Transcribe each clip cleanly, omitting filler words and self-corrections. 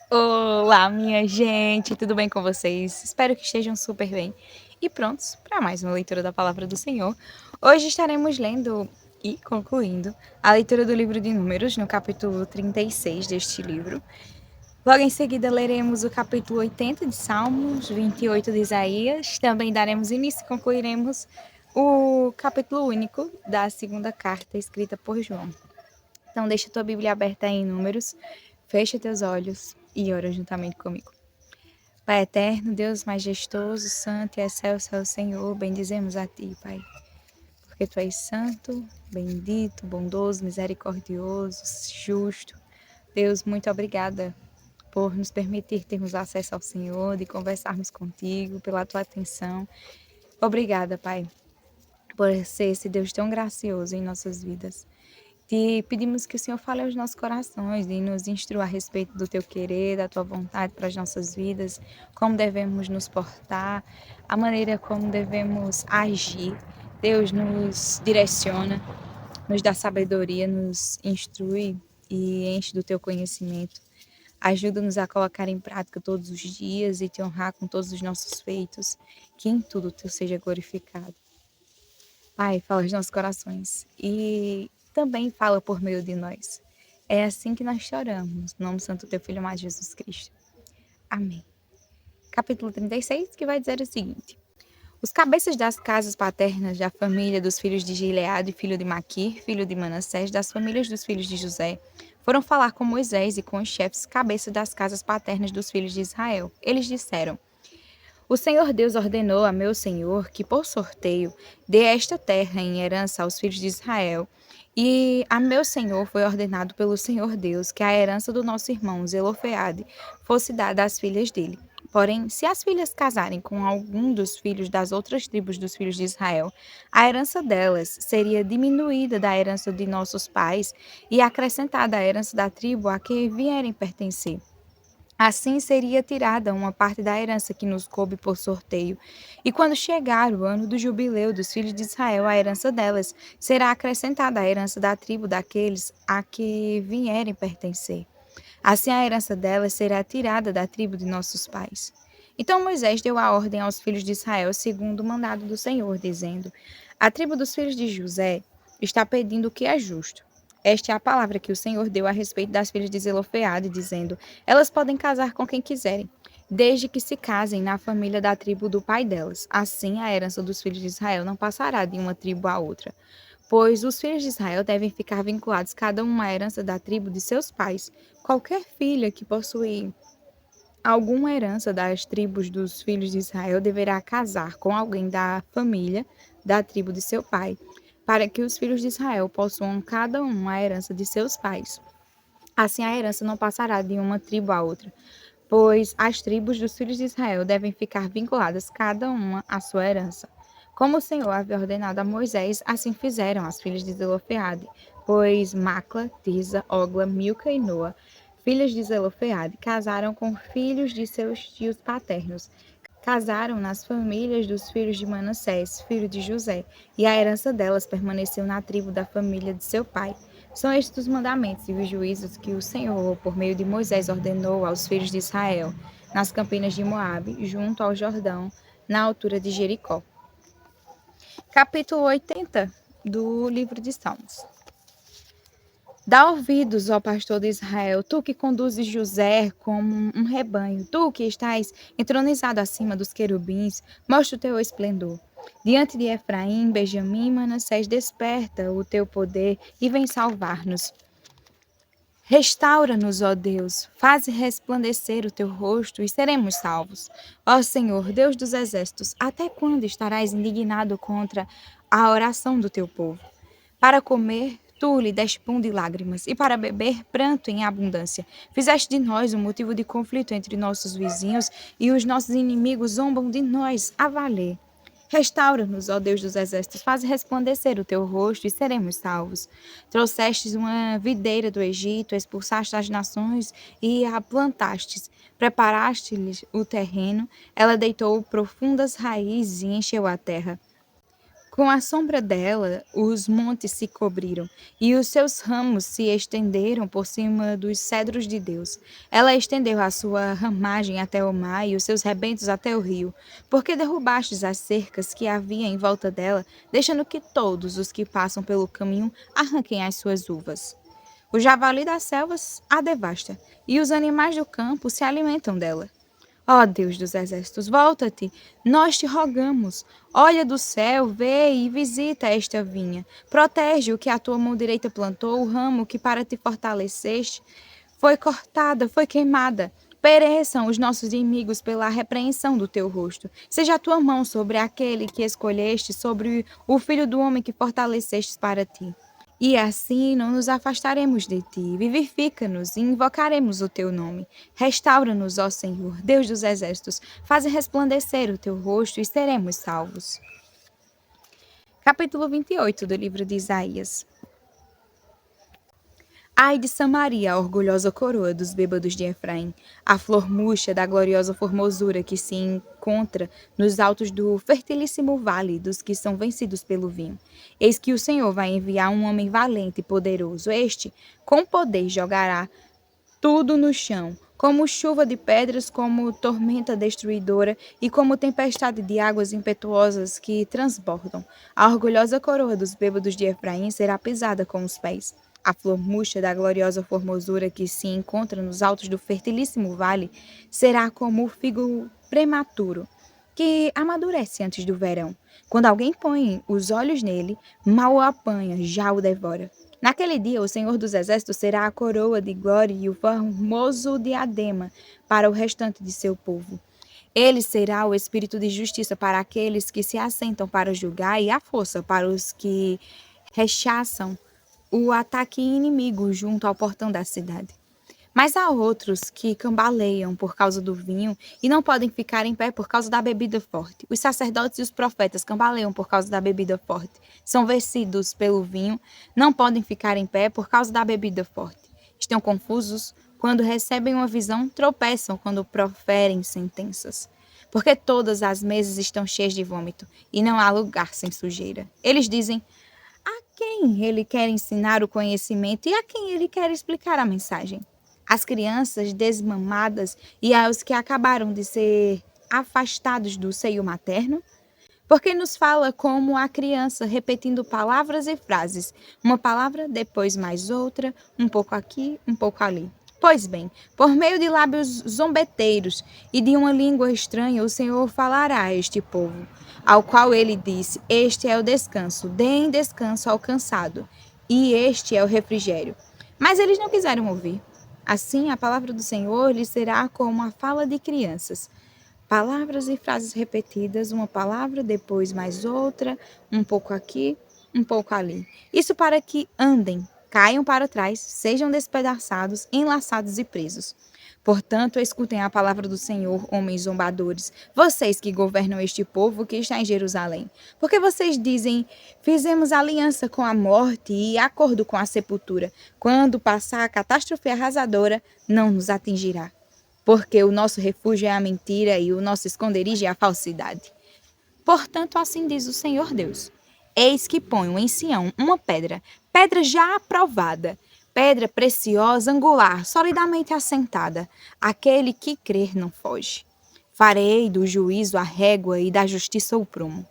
Olá, minha gente, tudo bem com vocês? Espero que estejam super bem e prontos para mais uma leitura da Palavra do Senhor. Hoje estaremos lendo e concluindo a leitura do livro de Números, no capítulo 36 deste livro. Logo em seguida, leremos o capítulo 80 de Salmos, 28 de Isaías. Também daremos início e concluiremos o capítulo único da segunda carta escrita por João. Então, deixa tua Bíblia aberta aí em Números, fecha teus olhos e ora juntamente comigo. Pai eterno, Deus majestoso, santo e excelso é o Senhor, bendizemos a Ti, Pai. Porque Tu és santo, bendito, bondoso, misericordioso, justo. Deus, muito obrigada por nos permitir termos acesso ao Senhor, de conversarmos contigo, pela Tua atenção. Obrigada, Pai, por ser esse Deus tão gracioso em nossas vidas. Te pedimos que o Senhor fale aos nossos corações e nos instrua a respeito do Teu querer, da Tua vontade para as nossas vidas, como devemos nos portar, a maneira como devemos agir. Deus nos direciona, nos dá sabedoria, nos instrui e enche do Teu conhecimento. Ajuda-nos a colocar em prática todos os dias e Te honrar com todos os nossos feitos, que em tudo Teu seja glorificado. Pai, fala aos nossos corações e também fala por meio de nós. É assim que nós choramos, no nome santo do Teu Filho amado Jesus Cristo. Amém. Capítulo 36, que vai dizer o seguinte: Os cabeças das casas paternas da família dos filhos de Gileade, filho de Maquir, filho de Manassés, das famílias dos filhos de José, foram falar com Moisés e com os chefes cabeças das casas paternas dos filhos de Israel. Eles disseram: O Senhor Deus ordenou a meu senhor que, por sorteio, dê esta terra em herança aos filhos de Israel. E a meu senhor foi ordenado pelo Senhor Deus que a herança do nosso irmão Zelofeade fosse dada às filhas dele. Porém, se as filhas casarem com algum dos filhos das outras tribos dos filhos de Israel, a herança delas seria diminuída da herança de nossos pais e acrescentada à herança da tribo a que vierem pertencer. Assim seria tirada uma parte da herança que nos coube por sorteio. E quando chegar o ano do jubileu dos filhos de Israel, a herança delas será acrescentada à herança da tribo daqueles a que vierem pertencer. Assim a herança delas será tirada da tribo de nossos pais. Então Moisés deu a ordem aos filhos de Israel segundo o mandado do Senhor, dizendo: A tribo dos filhos de José está pedindo o que é justo. Esta é a palavra que o Senhor deu a respeito das filhas de Zelofeade, dizendo: Elas podem casar com quem quiserem, desde que se casem na família da tribo do pai delas. Assim, a herança dos filhos de Israel não passará de uma tribo à outra. Pois os filhos de Israel devem ficar vinculados cada um à herança da tribo de seus pais. Qualquer filha que possuir alguma herança das tribos dos filhos de Israel deverá casar com alguém da família da tribo de seu pai, para que os filhos de Israel possuam cada um a herança de seus pais. Assim a herança não passará de uma tribo à outra, pois as tribos dos filhos de Israel devem ficar vinculadas cada uma à sua herança. Como o Senhor havia ordenado a Moisés, assim fizeram as filhas de Zelofeade, pois Macla, Tirza, Ogla, Milca e Noa, filhas de Zelofeade, casaram com filhos de seus tios paternos. Casaram nas famílias dos filhos de Manassés, filho de José, e a herança delas permaneceu na tribo da família de seu pai. São estes os mandamentos e os juízos que o Senhor, por meio de Moisés, ordenou aos filhos de Israel, nas campinas de Moabe, junto ao Jordão, na altura de Jericó. Capítulo 80 do livro de Salmos. Dá ouvidos, ó pastor de Israel, tu que conduzes José como um rebanho, tu que estás entronizado acima dos querubins, mostra o teu esplendor. Diante de Efraim, Benjamim e Manassés, desperta o teu poder e vem salvar-nos. Restaura-nos, ó Deus, faze resplandecer o teu rosto e seremos salvos. Ó Senhor, Deus dos exércitos, até quando estarás indignado contra a oração do teu povo? Para comer, tu lhe deste pão de lágrimas, e para beber, pranto em abundância. Fizeste de nós um motivo de conflito entre nossos vizinhos, e os nossos inimigos zombam de nós a valer. Restaura-nos, ó Deus dos exércitos, faz resplandecer o teu rosto e seremos salvos. Trouxestes uma videira do Egito, expulsaste as nações e a plantastes. Preparaste-lhes o terreno, ela deitou profundas raízes e encheu a terra. Com a sombra dela, os montes se cobriram, e os seus ramos se estenderam por cima dos cedros de Deus. Ela estendeu a sua ramagem até o mar e os seus rebentos até o rio, porque derrubastes as cercas que havia em volta dela, deixando que todos os que passam pelo caminho arranquem as suas uvas. O javali das selvas a devasta, e os animais do campo se alimentam dela. Ó Deus dos exércitos, volta-te, nós te rogamos. Olha do céu, vê e visita esta vinha. Protege o que a tua mão direita plantou, o ramo que para te fortaleceste. Foi cortada, foi queimada. Pereçam os nossos inimigos pela repreensão do teu rosto. Seja a tua mão sobre aquele que escolheste, sobre o filho do homem que fortalecestes para ti. E assim não nos afastaremos de ti. Vivifica-nos e invocaremos o teu nome. Restaura-nos, ó Senhor, Deus dos exércitos. Faze resplandecer o teu rosto e seremos salvos. Capítulo 28 do livro de Isaías. Ai de Samaria, a orgulhosa coroa dos bêbados de Efraim, a flor murcha da gloriosa formosura que se encontra nos altos do fertilíssimo vale dos que são vencidos pelo vinho. Eis que o Senhor vai enviar um homem valente e poderoso. Este, com poder, jogará tudo no chão, como chuva de pedras, como tormenta destruidora e como tempestade de águas impetuosas que transbordam. A orgulhosa coroa dos bêbados de Efraim será pisada com os pés. A flor murcha da gloriosa formosura que se encontra nos altos do fertilíssimo vale será como o figo prematuro, que amadurece antes do verão. Quando alguém põe os olhos nele, mal o apanha, já o devora. Naquele dia, o Senhor dos Exércitos será a coroa de glória e o formoso diadema para o restante de seu povo. Ele será o espírito de justiça para aqueles que se assentam para julgar e a força para os que rechaçam o ataque inimigo junto ao portão da cidade. Mas há outros que cambaleiam por causa do vinho e não podem ficar em pé por causa da bebida forte. Os sacerdotes e os profetas cambaleiam por causa da bebida forte. São vencidos pelo vinho, não podem ficar em pé por causa da bebida forte. Estão confusos quando recebem uma visão, tropeçam quando proferem sentenças. Porque todas as mesas estão cheias de vômito e não há lugar sem sujeira. Eles dizem: a quem ele quer ensinar o conhecimento e a quem ele quer explicar a mensagem? Às crianças desmamadas e aos que acabaram de ser afastados do seio materno? Porque nos fala como a criança, repetindo palavras e frases, uma palavra, depois mais outra, um pouco aqui, um pouco ali. Pois bem, por meio de lábios zombeteiros e de uma língua estranha, o Senhor falará a este povo, ao qual ele disse: este é o descanso, deem descanso ao cansado, e este é o refrigério. Mas eles não quiseram ouvir. Assim, a palavra do Senhor lhes será como a fala de crianças. Palavras e frases repetidas, uma palavra, depois mais outra, um pouco aqui, um pouco ali. Isso para que andem, caiam para trás, sejam despedaçados, enlaçados e presos. Portanto, escutem a palavra do Senhor, homens zombadores, vocês que governam este povo que está em Jerusalém. Porque vocês dizem: fizemos aliança com a morte e acordo com a sepultura. Quando passar a catástrofe arrasadora, não nos atingirá. Porque o nosso refúgio é a mentira e o nosso esconderijo é a falsidade. Portanto, assim diz o Senhor Deus: eis que ponho em Sião uma pedra, pedra já aprovada, pedra preciosa, angular, solidamente assentada. Aquele que crer não foge. Farei do juízo a régua e da justiça o prumo.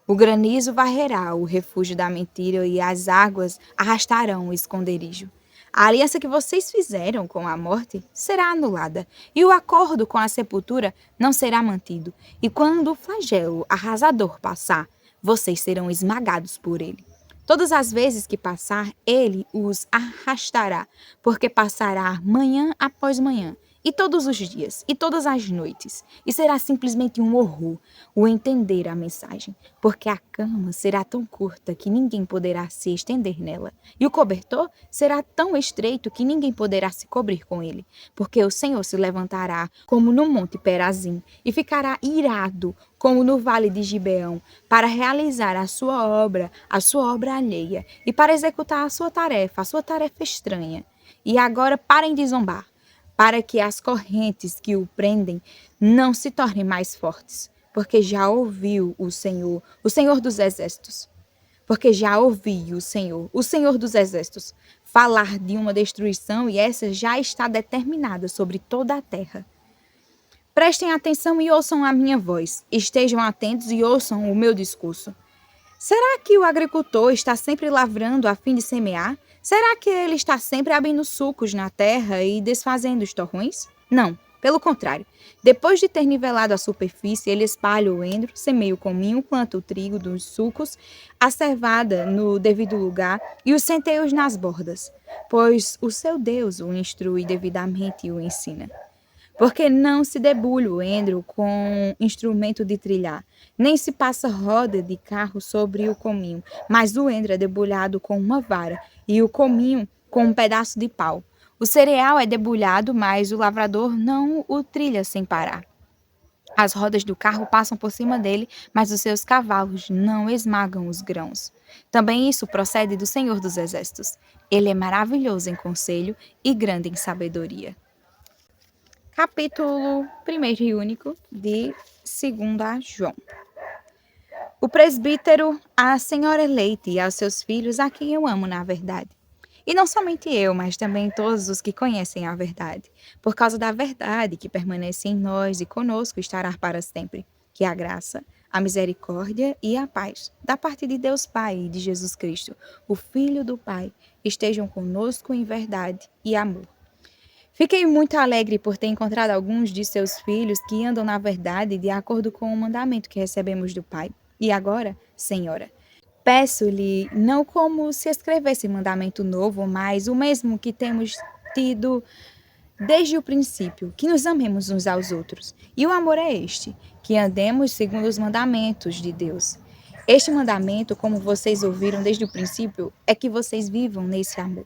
O granizo varrerá o refúgio da mentira e as águas arrastarão o esconderijo. A aliança que vocês fizeram com a morte será anulada, e o acordo com a sepultura não será mantido. E quando o flagelo arrasador passar, vocês serão esmagados por ele. Todas as vezes que passar, ele os arrastará, porque passará manhã após manhã, e todos os dias, e todas as noites, e será simplesmente um horror o entender a mensagem, porque a cama será tão curta que ninguém poderá se estender nela, e o cobertor será tão estreito que ninguém poderá se cobrir com ele, porque o Senhor se levantará como no monte Perazim, e ficará irado como no vale de Gibeão, para realizar a sua obra alheia, e para executar a sua tarefa estranha. E agora parem de zombar, para que as correntes que o prendem não se tornem mais fortes, porque já ouviu o Senhor dos Exércitos. porque já ouvi o Senhor dos Exércitos, falar de uma destruição e essa já está determinada sobre toda a terra. Prestem atenção e ouçam a minha voz. Estejam atentos e ouçam o meu discurso. Será que o agricultor está sempre lavrando a fim de semear? Será que ele está sempre abrindo sulcos na terra e desfazendo os torrões? Não, pelo contrário. Depois de ter nivelado a superfície, ele espalha o endro, semeia o cominho, planta o trigo dos sulcos, a cevada no devido lugar e os centeios nas bordas, pois o seu Deus o instrui devidamente e o ensina. Porque não se debulha o endro com instrumento de trilhar, nem se passa roda de carro sobre o cominho, mas o endro é debulhado com uma vara e o cominho com um pedaço de pau. O cereal é debulhado, mas o lavrador não o trilha sem parar. As rodas do carro passam por cima dele, mas os seus cavalos não esmagam os grãos. Também isso procede do Senhor dos Exércitos. Ele é maravilhoso em conselho e grande em sabedoria. Capítulo 1 e único de 2 João. O presbítero, a senhora eleita e aos seus filhos, a quem eu amo na verdade. E não somente eu, mas também todos os que conhecem a verdade, por causa da verdade que permanece em nós e conosco estará para sempre. Que a graça, a misericórdia e a paz, da parte de Deus Pai e de Jesus Cristo, o Filho do Pai, estejam conosco em verdade e amor. Fiquei muito alegre por ter encontrado alguns de seus filhos que andam na verdade de acordo com o mandamento que recebemos do Pai. E agora, Senhora, peço-lhe não como se escrevesse mandamento novo, mas o mesmo que temos tido desde o princípio, que nos amemos uns aos outros. E o amor é este, que andemos segundo os mandamentos de Deus. Este mandamento, como vocês ouviram desde o princípio, é que vocês vivam nesse amor.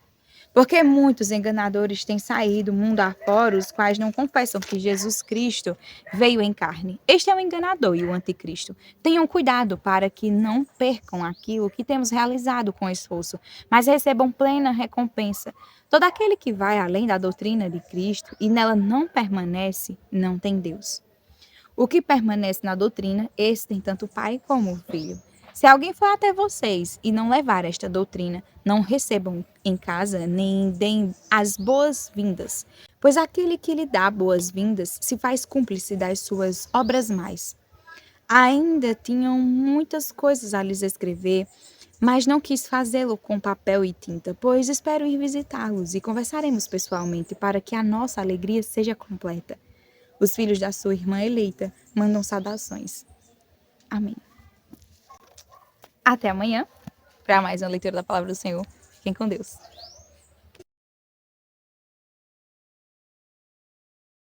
Porque muitos enganadores têm saído mundo afora, os quais não confessam que Jesus Cristo veio em carne. Este é o enganador e o anticristo. Tenham cuidado para que não percam aquilo que temos realizado com esforço, mas recebam plena recompensa. Todo aquele que vai além da doutrina de Cristo e nela não permanece, não tem Deus. O que permanece na doutrina, esse tem tanto o Pai como o Filho. Se alguém for até vocês e não levar esta doutrina, não recebam em casa nem deem as boas-vindas, pois aquele que lhe dá boas-vindas se faz cúmplice das suas obras mais. Ainda tinham muitas coisas a lhes escrever, mas não quis fazê-lo com papel e tinta, pois espero ir visitá-los e conversaremos pessoalmente para que a nossa alegria seja completa. Os filhos da sua irmã eleita mandam saudações. Amém. Até amanhã, para mais uma leitura da Palavra do Senhor. Fiquem com Deus.